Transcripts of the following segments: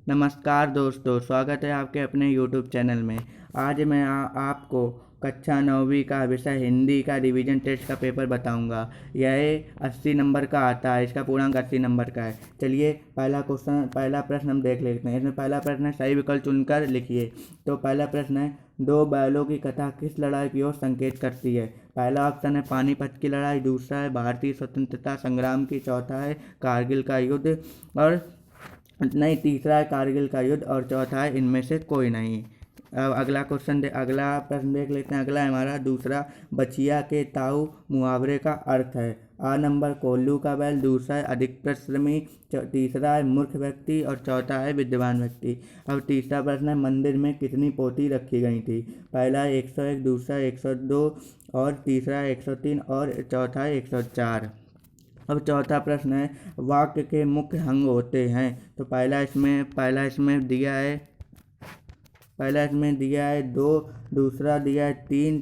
नमस्कार दोस्तों, स्वागत है आपके अपने YouTube चैनल में। आज मैं आपको कक्षा 9वीं का विषय हिंदी का रिवीजन टेस्ट का पेपर बताऊंगा। यह 80 नंबर का आता है, इसका पूर्णांक 80 नंबर का है। चलिए पहला प्रश्न हम देख लेते हैं। इसमें पहला प्रश्न है, सही विकल्प चुनकर लिखिए। तो पहला प्रश्न है, दो बैलों की कथा किस लड़ाई की ओर संकेत करती है? पहला ऑप्शन है पानीपत की लड़ाई, दूसरा है भारतीय स्वतंत्रता संग्राम की, चौथा है कारगिल का युद्ध और नहीं, तीसरा है कारगिल का युद्ध और चौथा है इनमें से कोई नहीं। अब अगला प्रश्न देख लेते हैं। अगला है हमारा दूसरा, बचिया के ताऊ मुहावरे का अर्थ है। आ नंबर कोल्लू का बैल, दूसरा है अधिक परिश्रमी, तीसरा है मूर्ख व्यक्ति और चौथा है विद्वान व्यक्ति। अब तीसरा प्रश्न है, मंदिर में कितनी पोथी रखी गई थी? पहला है 101, दूसरा है 102 और तीसरा है 103 और चौथा है 104। अब चौथा प्रश्न है, वाक्य के मुख्य अंग होते हैं। तो पहला इसमें दिया है 2, दूसरा दिया है 3,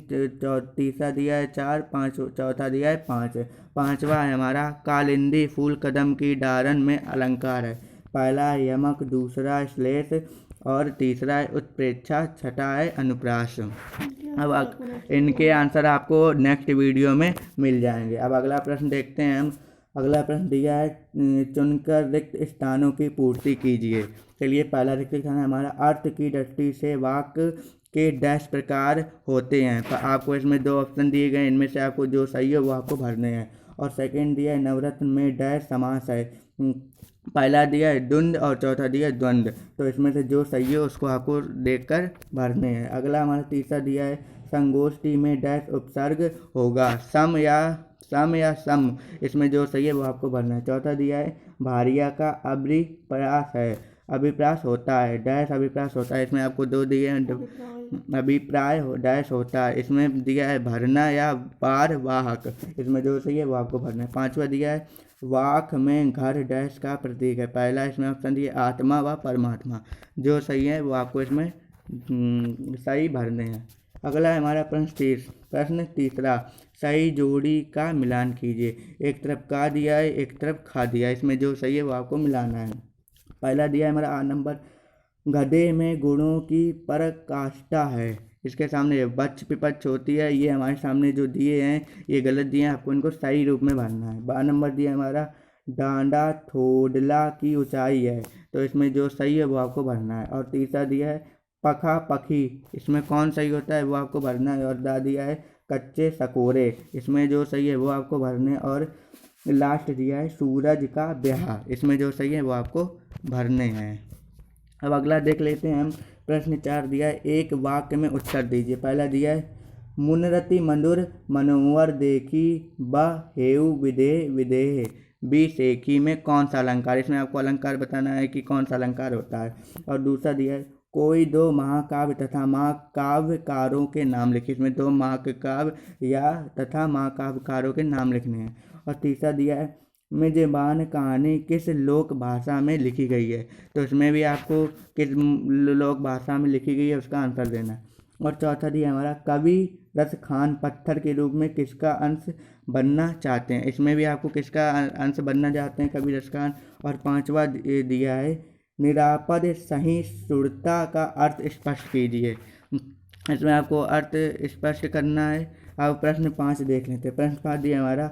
तीसरा दिया है 4, चौथा दिया है 5। पांचवा है हमारा, कालिंदी फूल कदम की डारन में अलंकार है। पहला है यमक, दूसरा है श्लेष और तीसरा है उत्प्रेक्षा, छठा है अनुप्रास। अब इनके आंसर आपको नेक्स्ट वीडियो में मिल जाएंगे। अब अगला प्रश्न देखते हैं हम। अगला प्रश्न दिया है, चुनकर रिक्त स्थानों की पूर्ति कीजिए। चलिए, पहला रिक्त स्थान है हमारा, अर्थ की दृष्टि से वाक्य के डैश प्रकार होते हैं। तो आपको इसमें दो ऑप्शन दिए गए, इनमें से आपको जो सही है वो आपको भरने हैं। और सेकंड दिया है, नवरत्न में डैश समास है। पहला दिया है द्वंद और चौथा दिया है द्वंद। तो इसमें से जो सही है उसको आपको देखकर भरने हैं। अगला हमारा तीसरा दिया है, संगोष्ठी में डैश उपसर्ग होगा, सम या सम। इसमें जो सही है वो आपको भरना है। चौथा दिया है, भारिया का अभिप्रास है, अभिप्रास होता है, डैश अभिप्रास होता है। इसमें आपको दो दिए हैं, अभिप्राय डैश होता है। इसमें दिया है भरना या पार वाहक। इसमें जो सही है वो आपको भरना है। पांचवा दिया है, वाक में घर डैश का प्रतीक है। पहला इसमें ऑप्शन दिया आत्मा व परमात्मा। जो सही है वो आपको इसमें सही भरने हैं। अगला है हमारा प्रश्न तीसरा, सही जोड़ी का मिलान कीजिए। एक तरफ का दिया है, एक तरफ खा दिया है। इसमें जो सही है वो आपको मिलाना है। पहला दिया है हमारा आ नंबर, गधे में गुणों की पराकाष्ठा है। इसके सामने बच पिपच होती है। ये हमारे सामने जो दिए हैं ये गलत दिए हैं, आपको इनको सही रूप में भरना है। बा नंबर दिया हमारा, डांडा थोड़ला की ऊंचाई है। तो इसमें जो सही है वो आपको भरना है। और तीसरा दिया है पखा पखी। इसमें कौन सही होता है वो आपको भरना है। और दा दिया है कच्चे सकोरे। इसमें जो सही है वो आपको भरने। और लास्ट दिया है सूरज का ब्याह। इसमें जो सही है वो आपको भरने हैं। अब अगला देख लेते हैं हम। प्रश्न 4 दिया है, एक वाक्य में उत्तर दीजिए। पहला दिया है, मुनरति मधुर मनोवर देखी ब हेउ विदेह विदेह बी सेखी में कौन सा अलंकार। इसमें आपको अलंकार बताना है कि कौन सा अलंकार होता है। और दूसरा दिया है, कोई दो महाकाव्य तथा महाकाव्यकारों के नाम लिखिए। इसमें दो महाकाव्य या तथा महाकाव्यकारों के नाम लिखने हैं। और तीसरा दिया है, मेजबान कहानी किस लोक भाषा में लिखी गई है। तो इसमें भी आपको किस लोक भाषा में लिखी गई है उसका आंसर देना है। और चौथा दिया हमारा, कवि रस खान पत्थर के रूप में किसका अंश बनना चाहते हैं। इसमें भी आपको किसका अंश बनना चाहते हैं, कवि रस खान। और पांचवा दिया है, निरापद सहिष्णुता का अर्थ स्पष्ट कीजिए। इसमें आपको अर्थ स्पष्ट करना है। अब प्रश्न 5 देख लेते हैं। प्रश्न 5 दिया हमारा,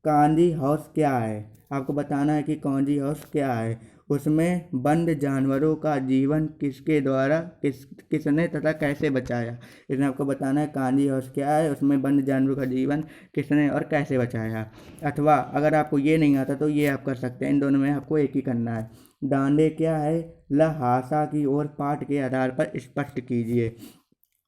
कांजी हाउस क्या है। आपको बताना है कि कांजी हाउस क्या है। उसमें बंद जानवरों का जीवन किसके द्वारा किसने तथा कैसे बचाया। इसमें आपको बताना है कांजी हाउस क्या है, उसमें बंद जानवरों का जीवन किसने और कैसे बचाया। अथवा अगर आपको ये नहीं आता तो ये आप कर सकते हैं, इन दोनों में आपको एक ही करना है। डांडे क्या है, लहासा की ओर पाठ के आधार पर स्पष्ट कीजिए।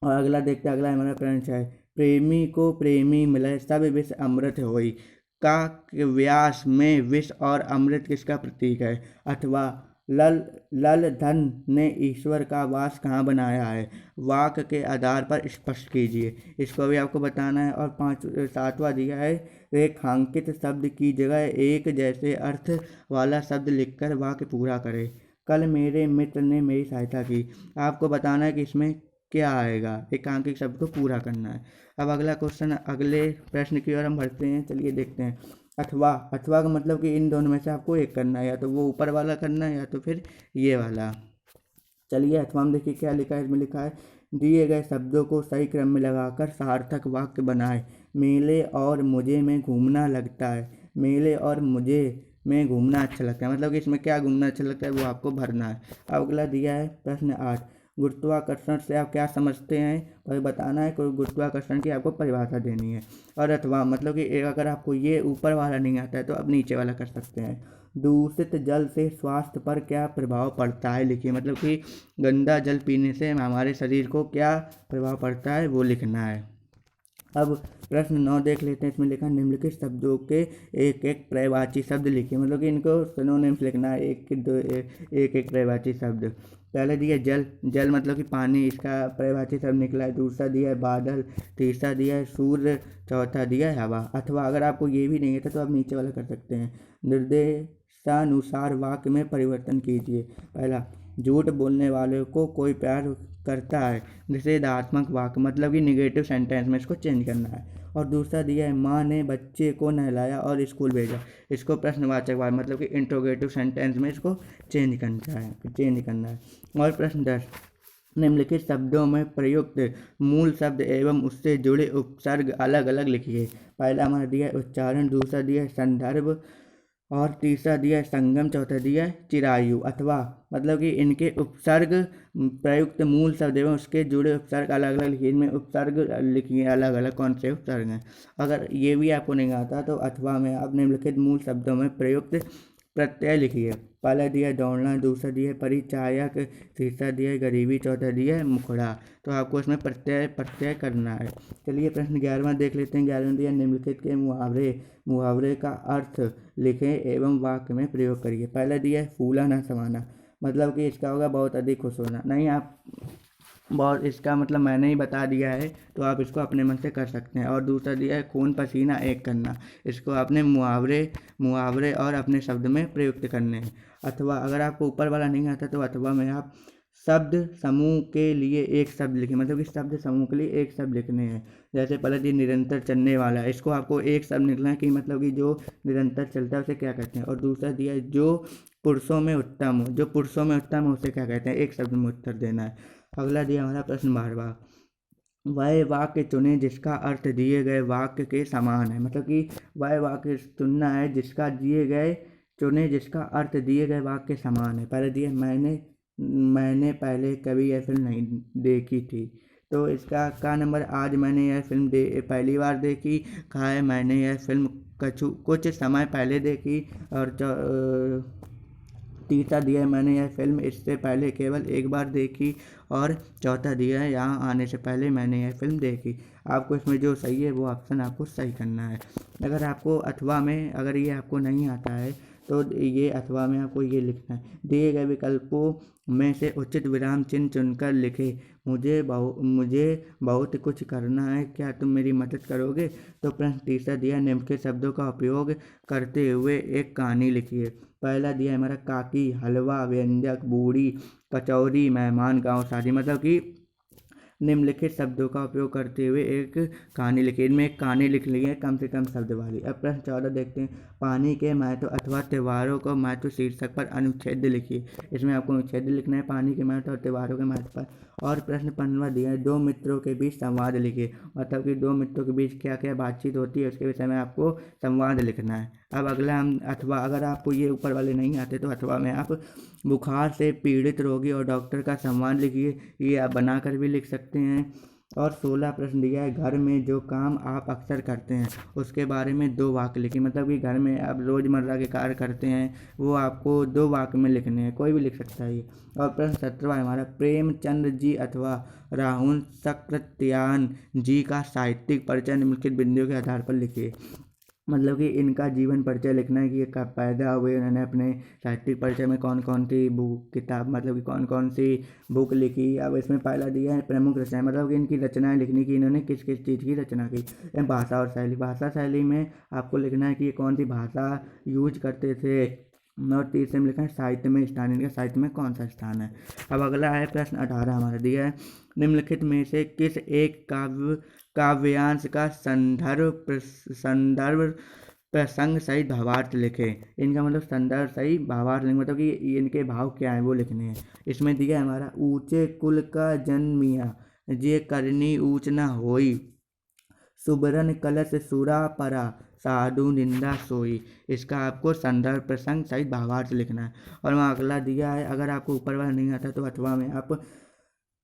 और अगला देखते हैं। अगला हमारा प्रश्न है, प्रेमी को प्रेमी मिले सब विष अमृत होई का व्यास में विष और अमृत किसका प्रतीक है। अथवा लल धन ने ईश्वर का वास कहाँ बनाया है। वाक्य के आधार पर स्पष्ट कीजिए। इसको भी आपको बताना है। और 7वां दिया है, रेखांकित शब्द की जगह एक जैसे अर्थ वाला शब्द लिखकर वाक्य पूरा करें। कल मेरे मित्र ने मेरी सहायता की। आपको बताना है कि इसमें क्या आएगा, एकांकित शब्द को पूरा करना है। अब अगला क्वेश्चन, अगले प्रश्न की ओर हम बढ़ते हैं। चलिए देखते हैं। अथवा का मतलब कि इन दोनों में से आपको एक करना है, या तो वो ऊपर वाला करना है या तो फिर ये वाला। चलिए अथवा में देखिए क्या लिखा है। इसमें लिखा है दिए गए शब्दों को सही क्रम में लगाकर सार्थक वाक्य बनाए। मेले और मुझे में घूमना लगता है। मेले और मुझे में घूमना अच्छा लगता है, मतलब कि इसमें क्या घूमना अच्छा लगता है वो आपको भरना है। अब अगला दिया है प्रश्न 8, गुरुत्वाकर्षण से आप क्या समझते हैं वह बताना है। कोई गुरुत्वाकर्षण की आपको परिभाषा देनी है। और अथवा मतलब कि अगर आपको ये ऊपर वाला नहीं आता है तो आप नीचे वाला कर सकते हैं। दूषित जल से स्वास्थ्य पर क्या प्रभाव पड़ता है लिखिए, मतलब कि गंदा जल पीने से हमारे शरीर को क्या प्रभाव पड़ता है वो लिखना है। अब प्रश्न 9 देख लेते हैं। इसमें लिखा निम्नलिखित शब्दों के एक एक पर्यायवाची शब्द लिखिए, मतलब कि इनको सिनोनिम्स लिखना है, एक एक पर्यायवाची शब्द। पहले दिया जल, जल मतलब कि पानी, इसका पर्यायवाची शब्द निकला है। दूसरा दिया है बादल, तीसरा दिया है सूर्य, चौथा दिया है हवा। अथवा अगर आपको ये भी नहीं आता तो आप नीचे वाला कर सकते हैं। निर्देशानुसार वाक्य में परिवर्तन कीजिए। पहला, झूठ बोलने वाले को कोई प्यार करता है। निषेधात्मक वाक्य मतलब कि निगेटिव सेंटेंस में इसको चेंज करना है। और दूसरा दिया है माँ ने बच्चे को नहलाया और स्कूल भेजा। इसको प्रश्नवाचक वाक्य मतलब कि इंट्रोगेटिव सेंटेंस में इसको चेंज करना है। और प्रश्न 10, निम्नलिखित शब्दों में प्रयुक्त मूल शब्द एवं उससे जुड़े उपसर्ग अलग अलग लिखिए। पहला हमारा दिया है उच्चारण, दूसरा दिया है संदर्भ, और तीसरा दिया है संगम, चौथा दिया है चिरायु। अथवा मतलब कि इनके उपसर्ग प्रयुक्त मूल शब्द एवं उसके जुड़े उपसर्ग अलग अलग लिखिए। इनमें उपसर्ग लिखिए अलग अलग कौन से उपसर्ग हैं। अगर ये भी आपको नहीं आता तो अथवा में आप निम्नलिखित मूल शब्दों में प्रयुक्त प्रत्यय लिखिए। पहला दिया है दौड़ना, दूसरा दिया है परिचायक, तीसरा दिया है गरीबी, चौथा दिया है मुखड़ा। तो आपको इसमें प्रत्यय करना है। चलिए प्रश्न 11वां देख लेते हैं। 11वां दिया निम्नलिखित के मुहावरे का अर्थ लिखें एवं वाक्य में प्रयोग करिए। पहला दिया है फूला ना समाना, मतलब कि इसका होगा बहुत अधिक खुश होना। नहीं, आप बहुत इसका मतलब मैंने ही बता दिया है तो आप इसको अपने मन से कर सकते हैं। और दूसरा दिया है खून पसीना एक करना, इसको आपने मुहावरे और अपने शब्द में प्रयुक्त करने हैं। अथवा अगर आपको ऊपर वाला नहीं आता तो अथवा में आप शब्द समूह के लिए एक शब्द लिखें, मतलब कि शब्द समूह के लिए एक शब्द लिखने हैं। जैसे पहले दिया निरंतर चलने वाला, इसको आपको एक शब्द निकलना है कि मतलब कि जो निरंतर चलता है उसे क्या कहते हैं। और दूसरा दिया है जो पुरुषों में उत्तम हो उसे क्या कहते हैं, एक शब्द में उत्तर देना है। अगला दिया हमारा प्रश्न 12वां, वह वाक्य चुने जिसका अर्थ दिए गए वाक्य के समान है, मतलब कि वह वाक्य चुनना है जिसका जिसका अर्थ दिए गए वाक्य के समान है। पहले दिया मैंने पहले कभी यह फिल्म नहीं देखी थी, तो इसका का नंबर आज मैंने यह फिल्म पहली बार देखी। कहा है मैंने यह फिल्म कुछ समय पहले देखी। और तीसरा दिया है मैंने यह फिल्म इससे पहले केवल एक बार देखी। और चौथा दिया है यहाँ आने से पहले मैंने यह फिल्म देखी। आपको इसमें जो सही है वो ऑप्शन आपको सही करना है। अगर आपको अथवा में अगर ये आपको नहीं आता है तो ये अथवा में आपको ये लिखना है, दिए गए विकल्पों में से उचित विराम चिन्ह चुनकर लिखे। मुझे बहुत कुछ करना है, क्या तुम मेरी मदद करोगे। तो प्रश्न तीसरा दिया निम्नलिखित शब्दों का उपयोग करते हुए एक कहानी लिखिए। पहला दिया है हमारा काकी, हलवा, व्यंजक, बूढ़ी, कचौरी, मेहमान, गाँव, शादी, मतलब कि निम्नलिखित शब्दों का उपयोग करते हुए एक कहानी लिखिए। इनमें एक कहानी लिख ली है कम से कम शब्द वाली। अब प्रश्न 14 देखते हैं, पानी के महत्व अथवा त्योहारों को महत्व शीर्षक पर अनुच्छेद लिखिए। इसमें आपको अनुच्छेद लिखना है पानी के महत्व और त्योहारों के महत्व पर। और प्रश्न 15 दिया है दो मित्रों के बीच संवाद लिखिए, मतलब कि दो मित्रों के बीच क्या क्या बातचीत होती है उसके विषय में आपको संवाद लिखना है। अब अगला हम अथवा अगर आपको ये ऊपर वाले नहीं आते तो अथवा में आप बुखार से पीड़ित रोगी और डॉक्टर का संवाद लिखिए, ये आप बनाकर भी लिख सकते हैं। और 16 प्रश्न दिया है घर में जो काम आप अक्सर करते हैं उसके बारे में दो वाक्य लिखिए, मतलब कि घर में आप रोज़मर्रा के कार्य करते हैं वो आपको दो वाक्य में लिखने हैं, कोई भी लिख सकता है ये। और प्रश्न 17 हमारा प्रेमचंद जी अथवा राहुल सक्रात्यायन जी का साहित्यिक परिचय निम्नलिखित बिंदुओं के आधार पर लिखिए, मतलब कि इनका जीवन परिचय लिखना है कि ये कब पैदा हुए, उन्होंने अपने साहित्यिक परिचय में कौन कौन सी किताब मतलब कि कौन कौन सी बुक लिखी। अब इसमें पहला दिया है प्रमुख रचनाएं, मतलब कि इनकी रचनाएं लिखनी कि इन्होंने किस किस चीज़ की रचना की। भाषा और शैली, भाषा शैली में आपको लिखना है कि ये कौन सी भाषा यूज करते थे। और तीसरे में लिखा है साहित्य में स्थान, इनका साहित्य में कौन सा स्थान है। अब अगला है प्रश्न 18 हमारा दिया है निम्नलिखित में से किस एक काव्यांश का संदर्भ प्रसंग सहित भावार्थ लिखें। इनका मतलब संदर्भ सहित भावार्थ लिखें, मतलब कि इनके भाव क्या हैं वो लिखने हैं। इसमें दिया है हमारा ऊंचे कुल का जन्मिया जे करनी ऊंच न होई, सुबरन कलश सुरा परा साधु निंदा सोई। इसका आपको संदर्भ प्रसंग सहित भावार्थ लिखना है। और वहाँ अगला दिया है, अगर आपको ऊपर वाला नहीं आता तो अथवा में आप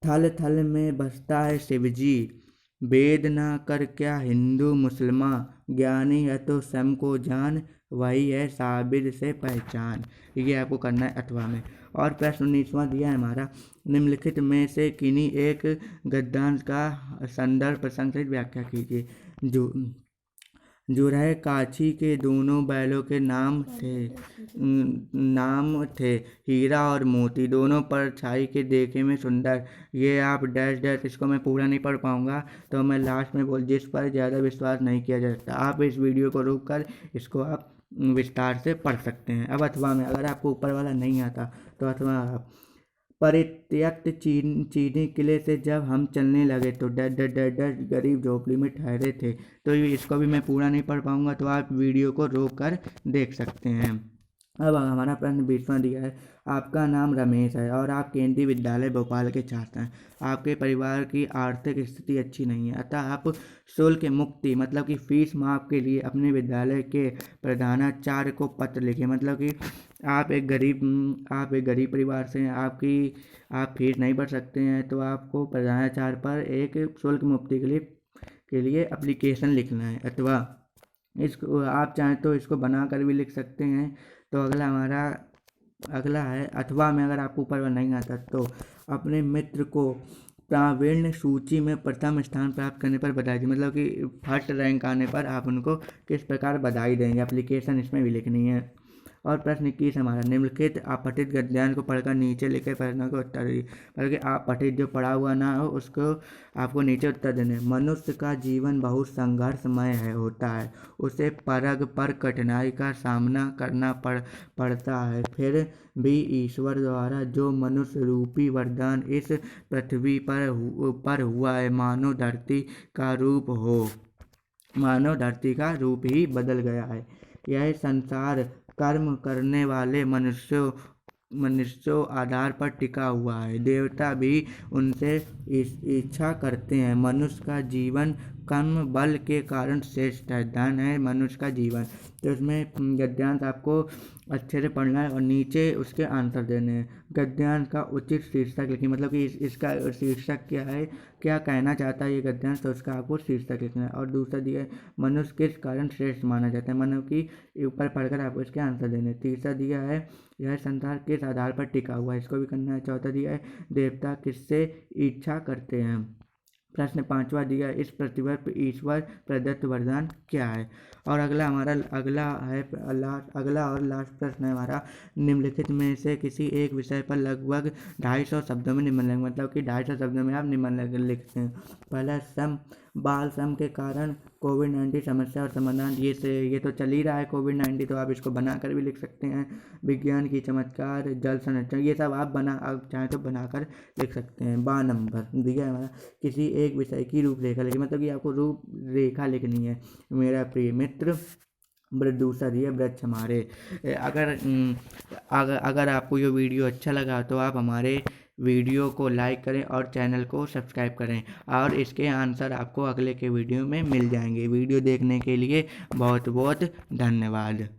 थल थल में बसता है शिवजी, वेद ना कर क्या हिंदू मुसलमान, ज्ञानी है तो स्वयं को जान, वही है साबिर से पहचान। ये आपको करना है अथवा में। और प्रश्न 19वां दिया है हमारा, निम्नलिखित में से किन्हीं एक गद्यांश का संदर्भ प्रसंग सहित व्याख्या कीजिए। जो जुरह काछी के दोनों बैलों के नाम थे हीरा और मोती, दोनों परछाई के देखे में सुंदर। ये आप डैश डैश, इसको मैं पूरा नहीं पढ़ पाऊंगा तो मैं लास्ट में बोल, जिस पर ज़्यादा विश्वास नहीं किया जा सकता। आप इस वीडियो को रोक कर इसको आप विस्तार से पढ़ सकते हैं। अब अथवा में अगर आपको ऊपर वाला नहीं आता तो अथवा आप परित्यक्त चीनी किले से जब हम चलने लगे तो डर गरीब झोपड़ी में ठहरे थे। तो इसको भी मैं पूरा नहीं पढ़ पाऊंगा तो आप वीडियो को रोक कर देख सकते हैं। अब हमारा प्रश्न 20वां दिया है, आपका नाम रमेश है और आप केंद्रीय विद्यालय भोपाल के छात्र हैं। आपके परिवार की आर्थिक स्थिति अच्छी नहीं है, अतः आप शुल्क मुक्ति मतलब कि फीस माफ के लिए अपने विद्यालय के प्रधानाचार्य को पत्र लिखें। मतलब कि आप एक गरीब परिवार से हैं, आप फीस नहीं भर सकते हैं तो आपको प्रधानाचार्य पर एक शुल्क मुक्ति के लिए एप्लीकेशन लिखना है। अथवा इसको आप चाहें तो इसको बना कर भी लिख सकते हैं। तो अगला है अथवा में अगर आपको ऊपर नहीं आता तो अपने मित्र को प्रावीण्य सूची में प्रथम स्थान प्राप्त करने पर बधाई दी। मतलब कि फर्स्ट रैंक आने पर आप उनको किस प्रकार बधाई देंगे, एप्लीकेशन इसमें भी लिखनी है। और प्रश्न 21 हमारा, निम्नलिखित अपठित गद्यांश को पढ़कर नीचे लिखे प्रश्नों को उत्तर दीजिए। बल्कि आप पठित जो पढ़ा हुआ ना हो उसको आपको नीचे उत्तर देने। मनुष्य का जीवन बहुत संघर्षमय होता है, उसे परग पर कठिनाई का सामना करना पड़ता है, फिर भी ईश्वर द्वारा जो मनुष्य रूपी वरदान इस पृथ्वी पर हुआ है, मानव धरती का रूप ही बदल गया है। यह संसार कर्म करने वाले मनुष्यों आधार पर टिका हुआ है, देवता भी उनसे इच्छा करते हैं। मनुष्य का जीवन कर्म बल के कारण श्रेष्ठ है, धन है मनुष्य का जीवन। तो इसमें गद्यांश आपको अच्छे से पढ़ना है और नीचे उसके आंसर देने हैं। गद्यांश का उचित शीर्षक लिखिए, मतलब कि इसका शीर्षक क्या है, क्या कहना चाहता है ये गद्यांश, तो उसका आपको शीर्षक लिखना है। और दूसरा दिया है मनुष्य किस कारण श्रेष्ठ माना जाता है, मतलब कि ऊपर पढ़कर आपको इसके आंसर देने। तीसरा दिया है यह संसार किस आधार पर टिका हुआ है, इसको भी करना है। चौथा दिया है देवता किससे इच्छा करते हैं। प्रश्न 5वां दिया इस पृथ्वी पर ईश्वर प्रदत्त वरदान क्या है। और अगला और लास्ट प्रश्न है हमारा, निम्नलिखित में से किसी एक विषय पर लगभग 250 शब्दों में निम्न, मतलब कि 250 शब्दों में आप निम्न लिखते हैं। पहला बाल श्रम के कारण कोविड-19 समस्या और समाधान, ये तो चल ही रहा है कोविड-19, तो आप इसको बनाकर भी लिख सकते हैं। विज्ञान की चमत्कार, जल संरक्षण, ये सब आप चाहें तो बनाकर लिख सकते हैं। 12 नंबर दिया है हमारा, किसी एक विषय की रूपरेखा लिखिए, मतलब कि आपको रूपरेखा लिखनी है। मेरा प्रिय मित्र, दूसरा दिया वृक्ष हमारे। अगर आपको ये वीडियो अच्छा लगा तो आप हमारे वीडियो को लाइक करें और चैनल को सब्सक्राइब करें, और इसके आंसर आपको अगले के वीडियो में मिल जाएंगे। वीडियो देखने के लिए बहुत बहुत धन्यवाद।